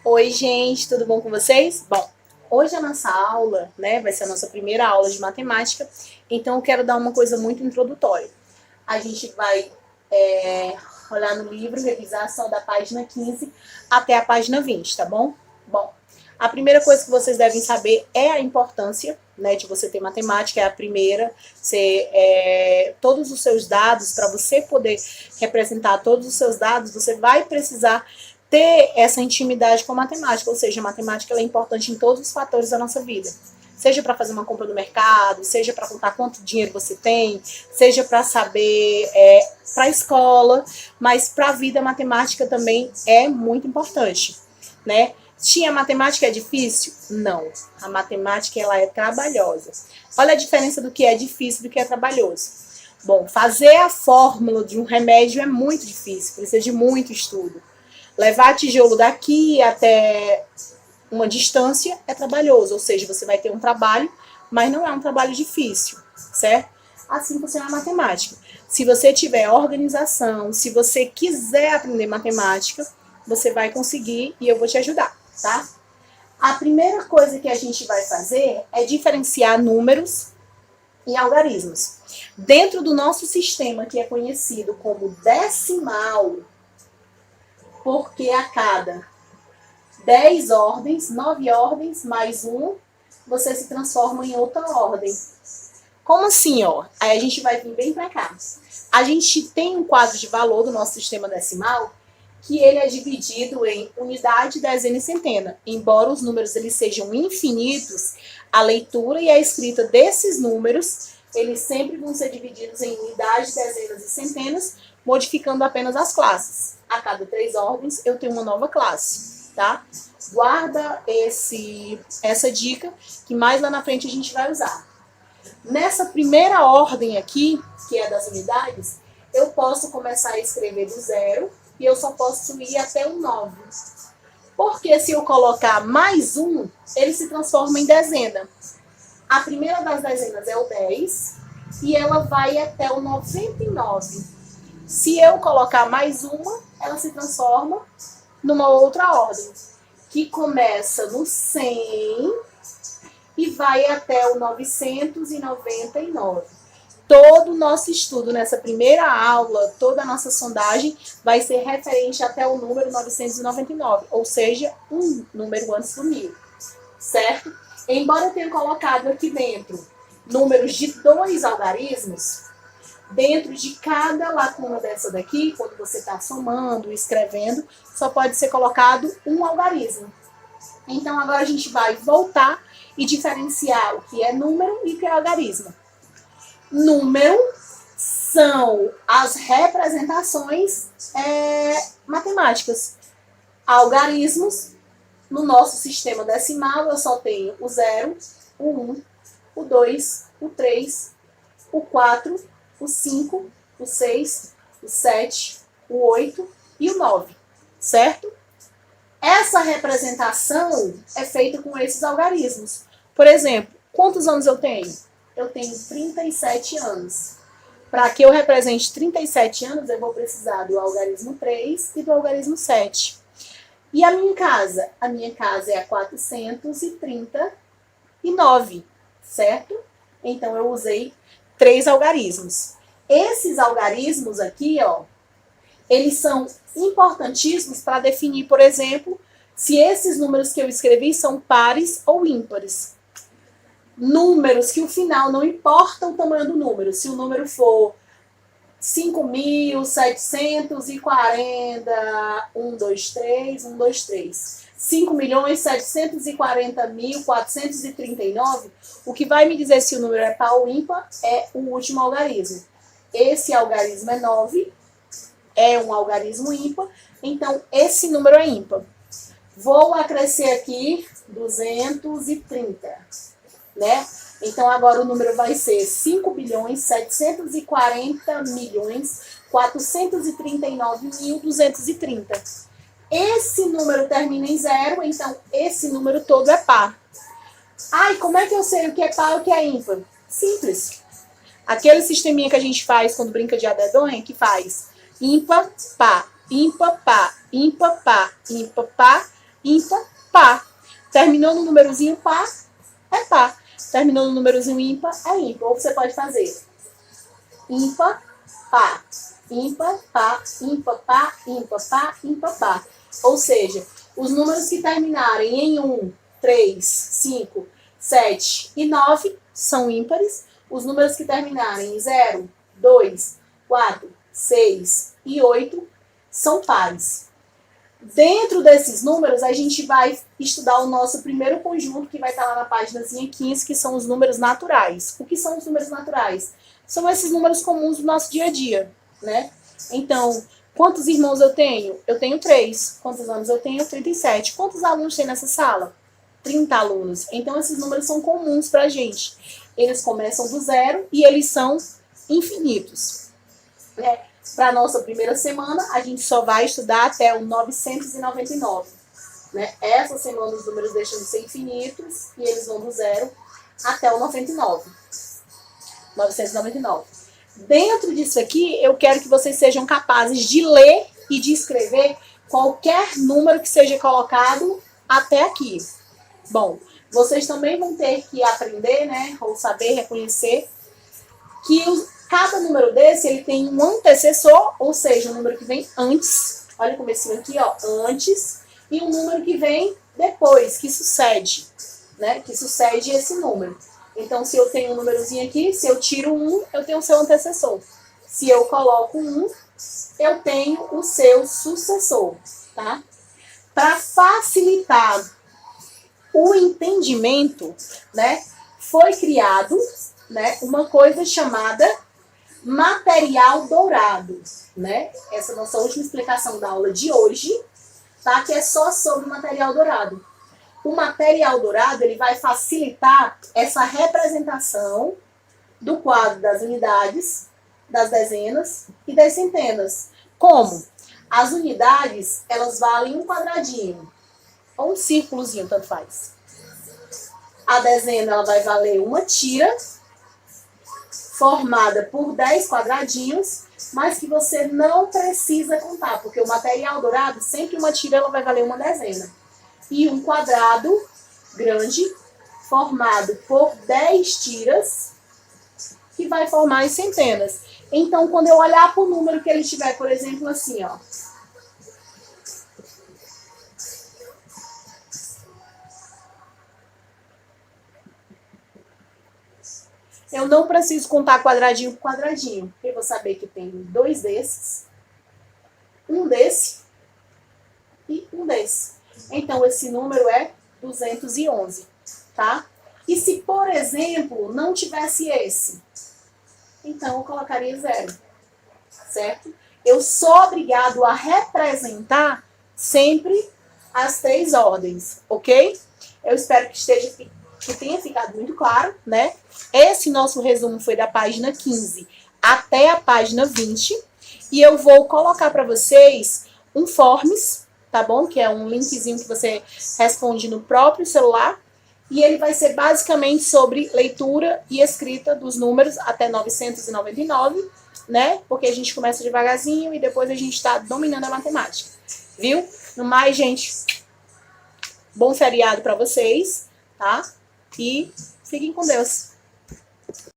Oi, gente, tudo bom com vocês? Bom, hoje a nossa aula, vai ser a nossa primeira aula de matemática, então eu quero dar uma coisa muito introdutória. A gente vai olhar no livro, revisar só da página 15 até a página 20, tá bom? Bom, a primeira coisa que vocês devem saber é a importância, de você ter matemática, é a primeira, todos os seus dados, para você poder representar todos os seus dados, você vai precisar ter essa intimidade com a matemática, ou seja, a matemática ela é importante em todos os fatores da nossa vida. Seja para fazer uma compra no mercado, seja para contar quanto dinheiro você tem, seja para saber para a escola, mas para a vida a matemática também é muito importante, né? A matemática é difícil? Não. A matemática ela é trabalhosa. Olha a diferença do que é difícil e do que é trabalhoso. Bom, fazer a fórmula de um remédio é muito difícil, precisa de muito estudo. Levar tijolo daqui até uma distância é trabalhoso, ou seja, você vai ter um trabalho, mas não é um trabalho difícil, certo? Assim funciona a matemática. Se você tiver organização, se você quiser aprender matemática, você vai conseguir e eu vou te ajudar, tá? A primeira coisa que a gente vai fazer é diferenciar números e algarismos. Dentro do nosso sistema, que é conhecido como decimal, porque a cada 10 ordens, 9 ordens, mais 1, você se transforma em outra ordem. Como assim, ó? Aí a gente vai vir bem para cá. A gente tem um quadro de valor do nosso sistema decimal, que ele é dividido em unidade, dezena e centena. Embora os números eles sejam infinitos, a leitura e a escrita desses números, eles sempre vão ser divididos em unidades, dezenas e centenas, modificando apenas as classes. A cada 3 ordens, eu tenho uma nova classe, tá? Guarda essa dica, que mais lá na frente a gente vai usar. Nessa primeira ordem aqui, que é das unidades, eu posso começar a escrever do 0 e eu só posso ir até o 9. Porque se eu colocar mais 1, ele se transforma em dezena. A primeira das dezenas é o 10 e ela vai até o 99. Se eu colocar mais uma, ela se transforma numa outra ordem, que começa no 100 e vai até o 999. Todo o nosso estudo nessa primeira aula, toda a nossa sondagem vai ser referente até o número 999, ou seja, um número antes do 1000, certo? Embora eu tenha colocado aqui dentro números de 2 algarismos, dentro de cada lacuna dessa daqui, quando você está somando, escrevendo, só pode ser colocado um algarismo. Então, agora a gente vai voltar e diferenciar o que é número e o que é algarismo. Número são as representações matemáticas. Algarismos, no nosso sistema decimal, eu só tenho o 0, o 1, o 2, o 3, o 4, o 5, o 6, o 7, o 8 e o 9, certo? Essa representação é feita com esses algarismos. Por exemplo, quantos anos eu tenho? Eu tenho 37 anos. Para que eu represente 37 anos, eu vou precisar do algarismo 3 e do algarismo 7. E a minha casa? A minha casa é a 439, certo? Então, eu usei 3 algarismos. Esses algarismos aqui, ó, eles são importantíssimos para definir, por exemplo, se esses números que eu escrevi são pares ou ímpares. Números que o final não importa o tamanho do número. Se o número for 5.740, 123, 123. 5.740.439, o que vai me dizer se o número é par ou ímpar é o último algarismo. Esse algarismo é 9, é um algarismo ímpar, então esse número é ímpar. Vou acrescer aqui 230, né? Então agora o número vai ser 5.740.439.230. Esse número termina em 0, então esse número todo é par. Ai, como é que eu sei o que é par e o que é ímpar? Simples. Aquele sisteminha que a gente faz quando brinca de adedonha, que faz ímpar, par, ímpar, par, ímpar, par, ímpar, par ímpar, par. Terminou no númerozinho par, é par. Terminou no númerozinho ímpar, é ímpar. Ou você pode fazer ímpar, par, ímpar, par, ímpar, par, ímpar, par, ímpar, par. Ou seja, os números que terminarem em 1, 3, 5, 7 e 9 são ímpares. Os números que terminarem em 0, 2, 4, 6 e 8 são pares. Dentro desses números, a gente vai estudar o nosso primeiro conjunto, que vai estar lá na páginazinha 15, que são os números naturais. O que são os números naturais? São esses números comuns do nosso dia a dia, né? Então, quantos irmãos eu tenho? Eu tenho 3. Quantos anos eu tenho? 37. Quantos alunos tem nessa sala? 30 alunos. Então, esses números são comuns pra gente. Eles começam do zero e eles são infinitos, né? Para a nossa primeira semana, a gente só vai estudar até o 999. Né? Essa semana os números deixam de ser infinitos e eles vão do zero até o 99. 999. Dentro disso aqui, eu quero que vocês sejam capazes de ler e de escrever qualquer número que seja colocado até aqui. Bom, vocês também vão ter que aprender, né, ou saber reconhecer que cada número desse, ele tem um antecessor, ou seja, um número que vem antes, olha o comecinho aqui, ó, antes, e um número que vem depois, que sucede, né, que sucede esse número. Então, se eu tenho um númerozinho aqui, se eu tiro um, eu tenho o seu antecessor. Se eu coloco um, eu tenho o seu sucessor, tá? Para facilitar o entendimento, né, foi criado, né, uma coisa chamada material dourado, né? Essa é a nossa última explicação da aula de hoje, tá? Que é só sobre o material dourado. O material dourado, ele vai facilitar essa representação do quadro das unidades, das dezenas e das centenas. Como? As unidades, elas valem um quadradinho, ou um círculozinho, tanto faz. A dezena, ela vai valer uma tira, formada por 10 quadradinhos, mas que você não precisa contar, porque o material dourado, sempre uma tira, ela vai valer uma dezena. E um quadrado grande, formado por 10 tiras, que vai formar as centenas. Então, quando eu olhar para o número que ele tiver, por exemplo, assim, ó, eu não preciso contar quadradinho por quadradinho. Eu vou saber que tem 2 desses, um desse e um desse. Então, esse número é 211, tá? E se, por exemplo, não tivesse esse, então eu colocaria 0, certo? Eu sou obrigado a representar sempre as 3 ordens, ok? Eu espero que tenha ficado muito claro, né? Esse nosso resumo foi da página 15 até a página 20. E eu vou colocar para vocês um Forms, tá bom? Que é um linkzinho que você responde no próprio celular. E ele vai ser basicamente sobre leitura e escrita dos números até 999, né? Porque a gente começa devagarzinho e depois a gente está dominando a matemática. Viu? No mais, gente, bom feriado para vocês, tá? E fiquem com Deus.